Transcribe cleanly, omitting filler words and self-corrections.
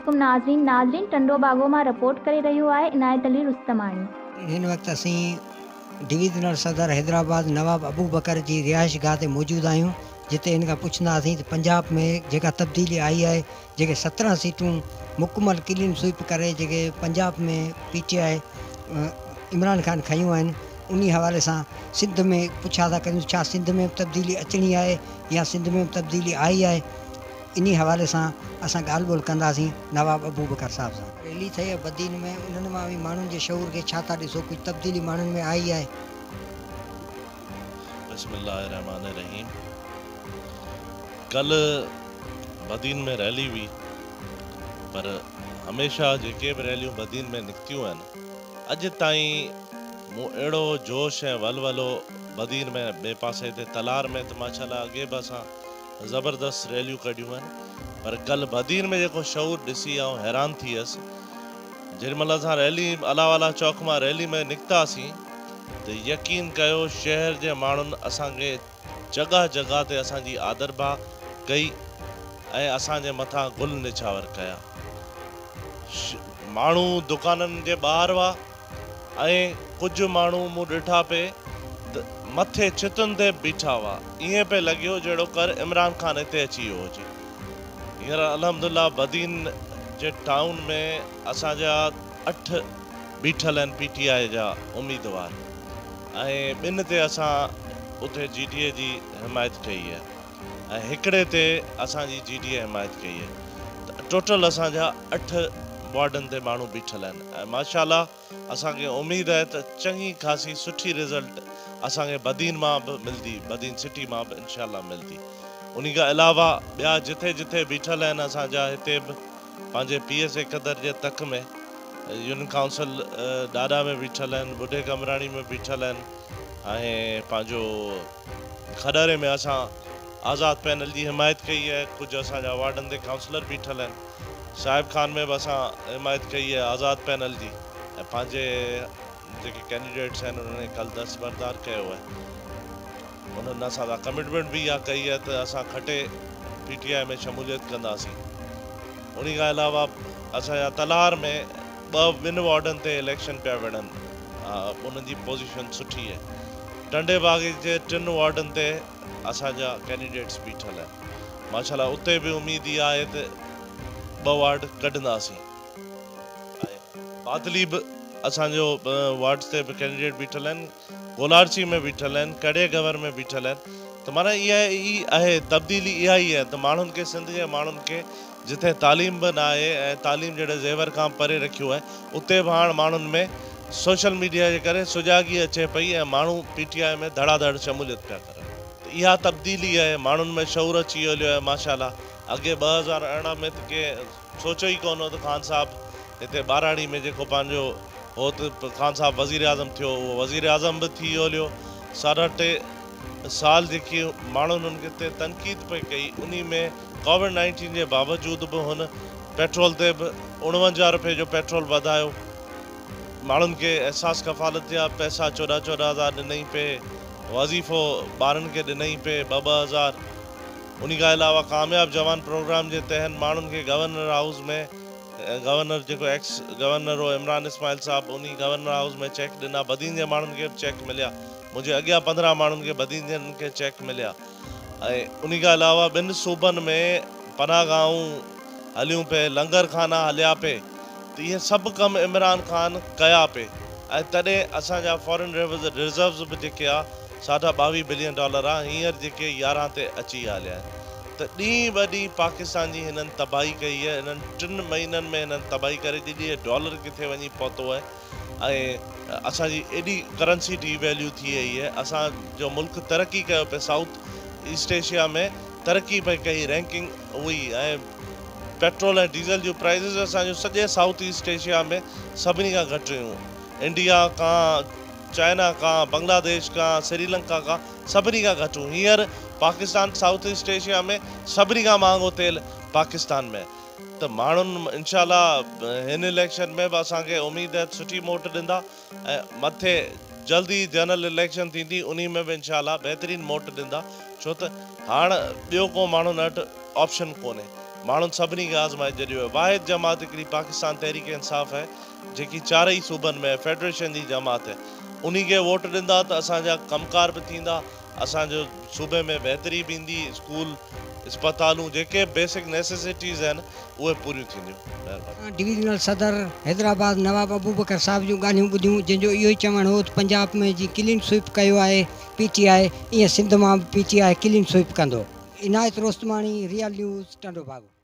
अलैकुम नाज़रीन टंडो बागो मां रिपोर्ट करे रहियो आहे इनायत अली रुस्तमानी। हिन वक़्तु असीं डिवीज़नल सदर हैदराबाद नवाब अबू बकर जी रिहाइश गाह ते मौजूदु आहियूं, जिते हिन खां पुछंदासीं त पंजाब में जेका तब्दीली आई आहे, जेके 17 सीटूं मुकमल क्लीन स्वीप करे जेके पंजाब में PTI इमरान ख़ान खयूं आहिनि, उन हवाले सां सिंध में पुछा था कयूं छा सिंध में तब्दीली अचणी आहे या सिंध में तब्दीली आई आहे। इन हवाले सां असां ॻाल्हि ॿोल कंदासीं नवाब अबू बकर साहब सां। रैली थी आहे बदीन में, उन्हनि मां बि माण्हुनि जे शऊर खे छा था ॾिसो, कुझु तब्दीली माण्हुनि में आई आहे? बिस्मिल्लाहिर्रहमानिर्रहीम। कल बदीन में रैली हुई, पर हमेशा जेके बि रैलियूं बदीन में निकितियूं आहिनि, अॼु ताईं मूं अहिड़ो जोश ऐं वलवलो बदीन में ॿिए पासे ते तलार में त माशाल्लाह अॻे बि असां ज़बरदस्त रैलियूं कढियूं आहिनि, पर कल बदीन में जेको शऊर ॾिसी आउं हैरान थी वियुसि। जेॾीमहिल असां रैली अलावाला चौक मां रैली में निकितासीं त यकीन कयो शहर जे माण्हुनि असांखे जॻह जॻह ते असांजी आदरबा कई ऐं असांजे मथां गुल निछावर कया। माण्हू दुकाननि जे ॿाहिरि हुआ ऐं कुझु माण्हू मूं ॾिठा पिए मथे छितुनि ते बीठा हुआ, ईअं पिए लॻियो जहिड़ो कर इमरान ख़ान हिते अची वियो हुजे। हींअर अल्हम्दुलिल्लाह बदीन जे टाउन में असांजा 8 बीठल आहिनि PTI जा उम्मीदवार, ऐं 2 ते असां उते GDA जी हिमायत कई आहे ऐं हिकिड़े ते असांजी GDA हिमायत कई आहे। टोटल असांजा 8 वार्डनि ते माण्हू बीठल आहिनि ऐं माशाल्लाह असांखे उमेद आहे त चङी ख़ासी सुठी रिज़ल्ट असांखे बदीन मां बि मिलंदी, बदीन सिटी मां बि इंशाल्लाह मिलंदी। उन खां अलावा ॿिया जिथे जिथे बीठल आहिनि असांजा हिते बि पंहिंजे PSA कदर जे तक में यूनियन काउंसिल ॾाॾा में बीठल आहिनि, बुढे कमराणी में बीठल आहिनि ऐं पंहिंजो खॾरे में असां आज़ाद पैनल जी हिमायत कई आहे। कुझु असांजा वार्डनि ते काउंसलर बीठल आहिनि, साहिब खान में बि असां हिमायत कई आहे आज़ाद पैनल जी, ऐं पंहिंजे जेके कैंडिडेट्स आहिनि उन्हनि कल दस्तबरदार कयो आहे। उन्हनि असां सां कमिटमेंट बि इहा कई आहे त असां खटे PTI में शमूलियत कंदासीं। उन खां अलावा असांजा तलार में 2 वार्डनि ते इलेक्शन पिया विढ़नि, उन्हनि जी पोज़ीशन सुठी आहे। टंडे बाग़ जे 3 वार्डनि ते असांजा कैंडिडेट्स बीठल आहिनि, माशाल्लाह उते बि उमेद इहा आहे त 2 वार्ड कढंदासीं। बादली बि असांजो वार्ड्स ते बि कैंडिडेट बीठल आहिनि, गोलारची में बीठल आहिनि, कड़े गवर में बीठल आहिनि। त माना इहा ई आहे तब्दीली, इहा ई आहे त माण्हुनि खे, सिंध जे माण्हुनि खे जिथे तालीम बि न आहे ऐं तालीम जहिड़े ज़ेवर खां परे रखियो आहे, उते बि हाणे माण्हुनि में सोशल मीडिया जे करे सुजाॻी अचे पई ऐं माण्हू PTI में धड़ाधड़ शमूलियत पिया करनि। त इहा तब्दीली आहे, माण्हुनि में शऊर अची वियो आहे माशाल्लाह। अॻे 2018 में त के सोचियो ई कोन हो त ख़ान साहब हिते ॿाराड़ी में जेको पंहिंजो हो त ख़ान साहब वज़ीर आज़म थियो, उहो वज़ीर आज़म बि थी वियो। 3.5 साल जेकी माण्हुनि हुनखे ते तनक़ीद पई कई, उन में COVID-19 जे बावजूदि बि हुन पेट्रोल ते बि 49 रुपए जो पेट्रोल वधायो, माण्हुनि खे एहसास कफ़ालत जा पैसा 14,000 ॾिनई पे, वज़ीफ़ो ॿारनि खे ॾिनई पे 2-2 हज़ार। उन खां अलावा कामयाब जवान प्रोग्राम जे तहत माण्हुनि खे गवर्नर हाउस में, गवर्नर जेको एक्स गवर्नर हो इमरान इस्माइल साहब, उन गवर्नर हाउस में चेक ॾिना। बदीन जे माण्हुनि खे बि चेक मिलिया, मुंहिंजे अॻियां 15 माण्हुनि खे बदीन जन खे चेक मिलिया। ऐं उन खां अलावा 2 सूबनि में पनाहगाहूं हलियूं पे, लंगर खाना हलिया पे, त इहे सभु कम इमरान ख़ान कया पे। ऐं तॾहिं असांजा फॉरेन रिज़र्व्स बि जेके आहे $22 बिलियन आहे, हींअर जेके 11 ते अची हलिया आहिनि। त ॾींहुं ब ॾींहुं पाकिस्तान जी हिननि तबाही कई आहे। हिननि 3 महीननि में हिननि तबाही करे ॾिनी, डॉलर किथे वञी पहुतो आहे ऐं असांजी एॾी करंसी डिवैल्यू थी वई आहे। असांजो मुल्क तरक़ी कयो पिए, साउथ ईस्ट एशिया में तरक़ी पई कई, रैंकिंग हुई, ऐं पेट्रोल ऐं डीज़ल जूं प्राइज़िस असांजो सॼे साउथ ईस्ट एशिया में सभिनी खां घटि हुयूं। इंडिया खां, चाइना खां, बांग्लादेश खां, श्रीलंका खां सभिनी खां घटि हुयूं। हींअर पाकिस्तान साउथ ईस्ट एशिया में सभिनी खां महांगो तेल पाकिस्तान में। त माण्हुनि इंशाल्लाह हिन इलेक्शन में बि असांखे उमेद आहे सुठी मोट ॾींदा, ऐं मथे जल्दी जनरल इलेक्शन थींदी, उन में बि इंशाल्लाह बहितरीनु मोट ॾींदा, छो त हाणे ॿियो को माण्हुनि वटि ऑप्शन कोन्हे। माण्हुनि सभिनी खे आज़माए छॾियो आहे। वाहिद जमात हिकिड़ी पाकिस्तान तहरीक इंसाफ़ आहे जेकी चारई सूबनि में फेडरेशन जी जमात आहे। उन खे वोट ॾींदा त असांजा कमकार बि थींदा, असांजो सूबे में बहितरी बि ईंदी, स्कूल अस्पतालूं जेके बेसिक नेसेसिटीज़ आहिनि उहे पूरियूं थींदियूं। महिरबानी। डिवीज़नल सदर हैदराबाद नवाब अबूबकर साहब जूं ॻाल्हियूं ॿुधियूं, जंहिंजो इहो ई चवणु हो त पंजाब में जीअं क्लीन स्वीप कयो आहे PTI, ईअं सिंध मां PTI क्लीन स्वीप कंदो। इनायत रोस्तमाणी, रियल न्यूज़, टंडो बागो।